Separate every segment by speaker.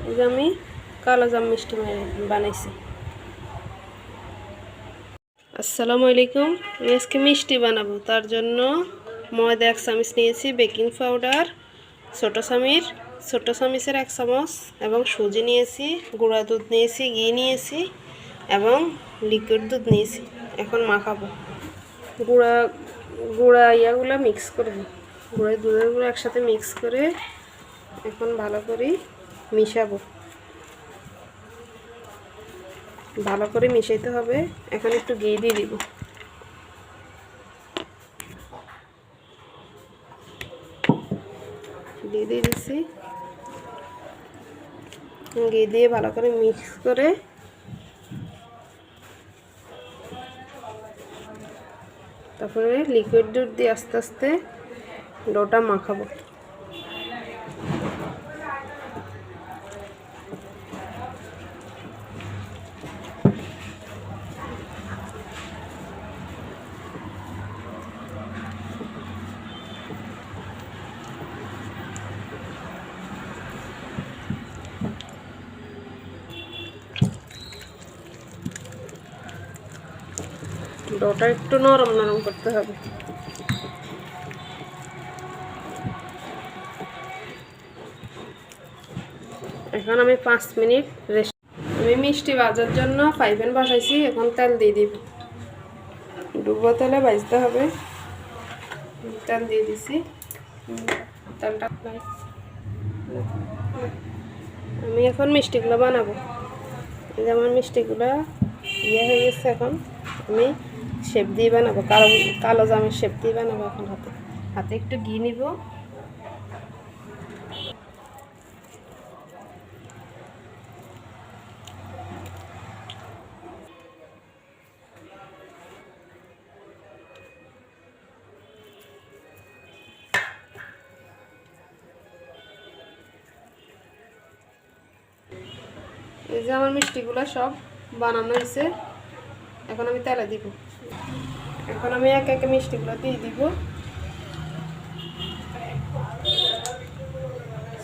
Speaker 1: এই যে আমি কালো জাম মিষ্টি বানাইছি। আসসালামু আলাইকুম। আমি আজকে মিষ্টি বানাবো, তার জন্য ময়দা 1 চামচ নিয়েছি, বেকিং পাউডার ছোট চামচের 1 চামচ এবং সুজি নিয়েছি, গুঁড়া দুধ নিয়েছি, ঘি নিয়েছি এবং লিকুইড দুধ নিয়েছি। এখন মাখাবো। গুঁড়া মিক্স করব। গুঁড়া দুধের গুঁড়ো একসাথে মিক্স করে এখন ভালো করে মিশাবো। ভালো করে মিশাইতে হবে। এখন একটু ঘি দিয়ে দিব। ঘি দিয়ে দিচ্ছি। ঘি দিয়ে ভালো করে মিক্স করে তারপরে লিকুইড দুধ দিয়ে আস্তে আস্তে ডোটা মাখাবো। ডোটা একটু নরম নরম করতে হবে। এখন আমি 5 মিনিট রেস্ট। আমি মিষ্টি ভাজার জন্য ফ্রাই প্যান বসাইছি। এখন তেল দিয়ে দিব। ডুবো তেলে ভাজতে হবে। তেল দিয়ে দিছি। তেলটা আমি এখন মিষ্টিগুলো বানাবো। যেমন মিষ্টিগুলো হয়ে গেছে। এখন আমি শেপ দিয়ে বানাবো, কালো জামের শেপ দিয়ে বানাবো। এখন হাতে একটু ঘি নিব। এই যে আমার মিষ্টিগুলো সব বানানো হয়েছে। এখন আমি তেলে দিব। এখন আমি এক এক মিষ্টিগুলো দিয়ে দিব।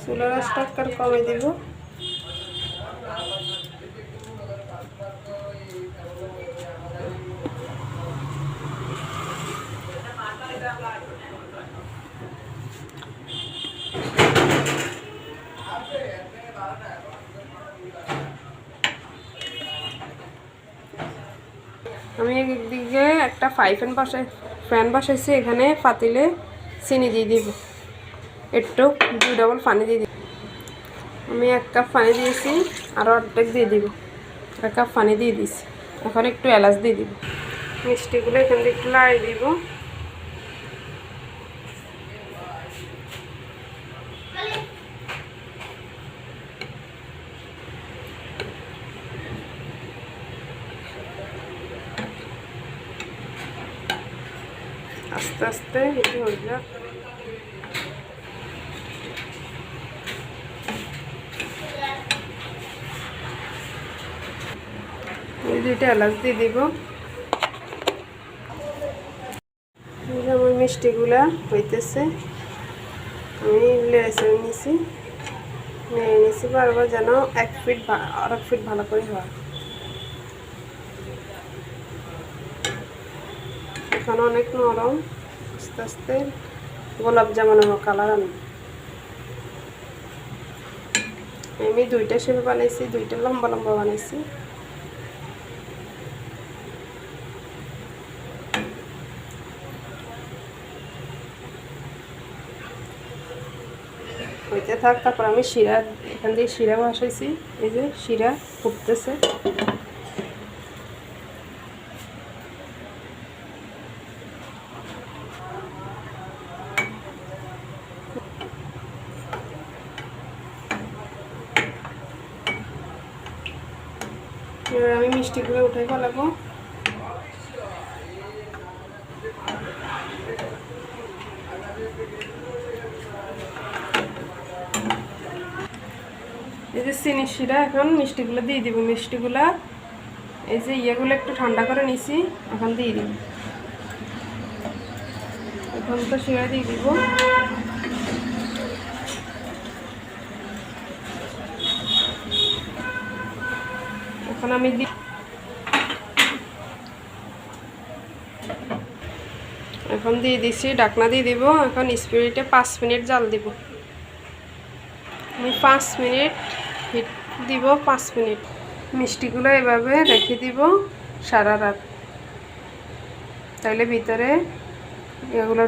Speaker 1: চুলার আঁচটা কমে দিব। আমি একদিকে একটা ফ্যান বসাইছি। এখানে পাতিলে চিনি দিয়ে দিব। একটু 2 ডাবল পানি দিয়ে দিব। আমি 1 কাপ পানি দিয়েছি, আরও অর্ধেক দিয়ে দিব। 1 কাপ পানি দিয়ে দিয়েছি। এখন একটু এলাচ দিয়ে দিব। মিষ্টিগুলো এখান থেকে একটু লাড়িয়ে দিব। আস্তে আস্তে এটি হয়ে যাক। এই 2টা এলাচ দিয়ে দিব। যেমন মিষ্টিগুলা হইতেছে, আমি নেড়ে নিয়েছি বারবার, যেন 1 ফিট আর 1 ফিট ভালো করে হয়। এখন অনেক নরম। আস্তে আস্তে গোলাপ জামুনের কালার আনবে। আমি 2টা শেপ বানাইছি, 2টা লম্বা লম্বা বানাইছি। হইতে থাক। তারপর আমি এখান থেকে শিরা বসাইছি। এই যে শিরা ফুটতেছে। এবার আমি মিষ্টিগুলো উঠে ফেলাবো। এই যে চিনির শিরা, এখন মিষ্টিগুলো দিয়ে দিব। মিষ্টিগুলা এই যে ইয়েগুলো একটু ঠান্ডা করে নিছি, এখন দিয়ে দিব। এখন তো শিরা দিয়ে দিব। এখন আমি এখন দিয়ে দিছি, ঢাকনা দিয়ে দিব। এখন স্পিরিটে 5 মিনিট জাল দিব। আমি 5 মিনিট হিট দিব। 5 মিনিট মিষ্টিগুলো এভাবে রেখে দিব সারা রাত, তাইলে ভিতরে এগুলো